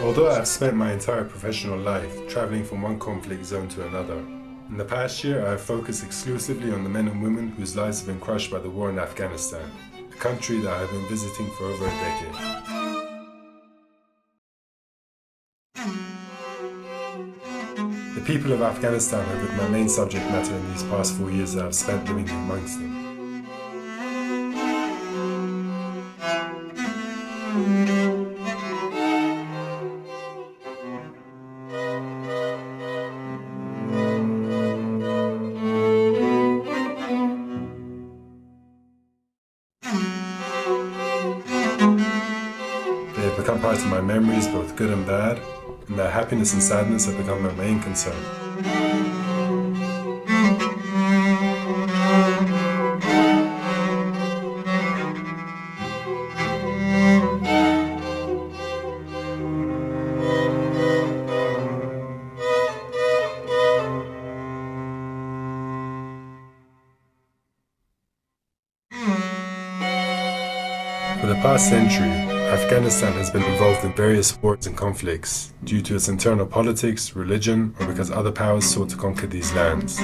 Although I've spent my entire professional life traveling from one conflict zone to another, in the past year I have focused exclusively on the men and women whose lives have been crushed by the war in Afghanistan, a country that I have been visiting for over a decade. The people of Afghanistan have been my main subject matter in these past 4 years that I've spent living amongst them. They have become part of my memories, both good and bad, and their happiness and sadness have become my main concern. For the past century, Afghanistan has been involved in various wars and conflicts due to its internal politics, religion, or because other powers sought to conquer these lands.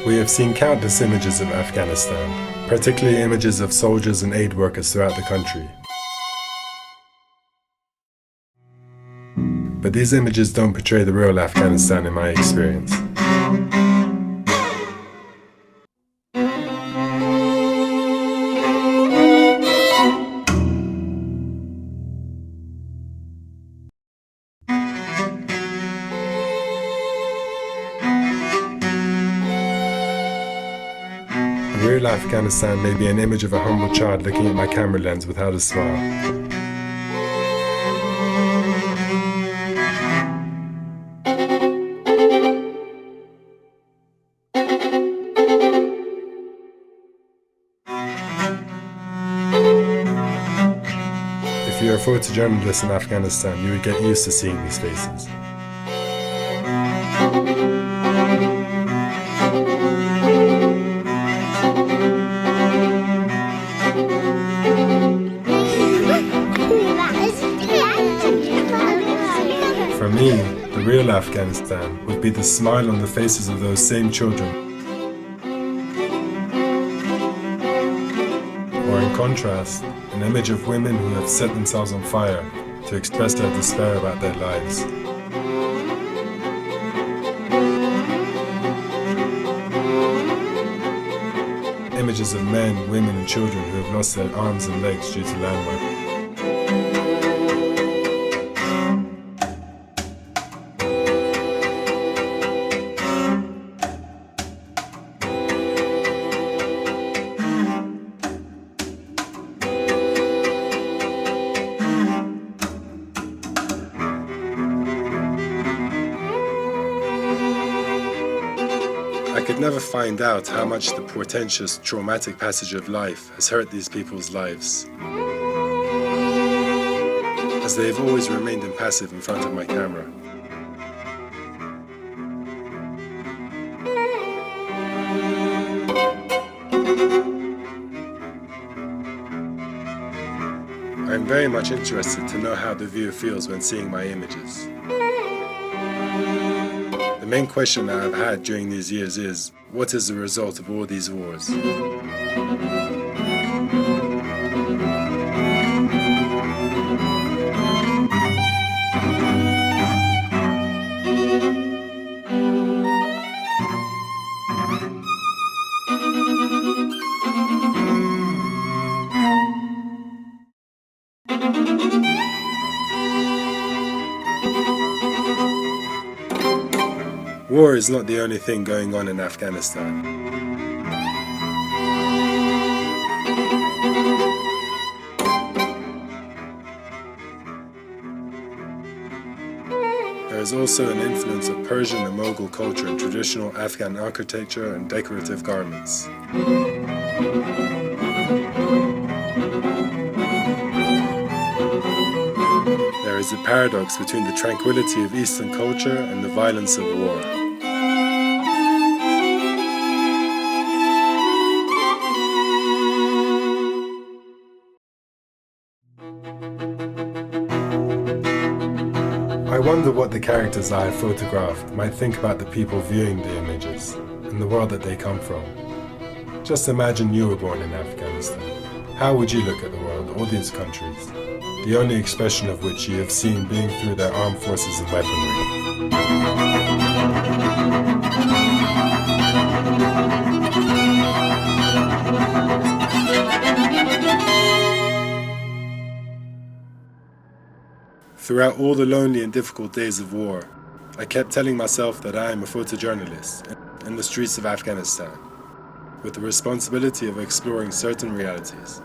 We have seen countless images of Afghanistan, particularly images of soldiers and aid workers throughout the country. But these images don't portray the real Afghanistan in my experience. Real Afghanistan may be an image of a humble child looking at my camera lens without a smile. If you're a photojournalist in Afghanistan, you would get used to seeing these faces. For me, the real Afghanistan would be the smile on the faces of those same children. Or in contrast, an image of women who have set themselves on fire to express their despair about their lives. Images of men, women and children who have lost their arms and legs due to landmines. I could never find out how much the portentous, traumatic passage of life has hurt these people's lives, as they have always remained impassive in front of my camera. I am very much interested to know how the viewer feels when seeing my images. The main question that I've had during these years is, what is the result of all these wars? War is not the only thing going on in Afghanistan. is also an influence of Persian and Mughal culture in traditional Afghan architecture and decorative garments. There is a paradox between the tranquility of Eastern culture and the violence of war. I wonder what the characters I have photographed might think about the people viewing the images and the world that they come from. Just imagine you were born in Afghanistan. How would you look at the world, all these countries, the only expression of which you have seen being through their armed forces and weaponry? Throughout all the lonely and difficult days of war, I kept telling myself that I am a photojournalist in the streets of Afghanistan, with the responsibility of exploring certain realities.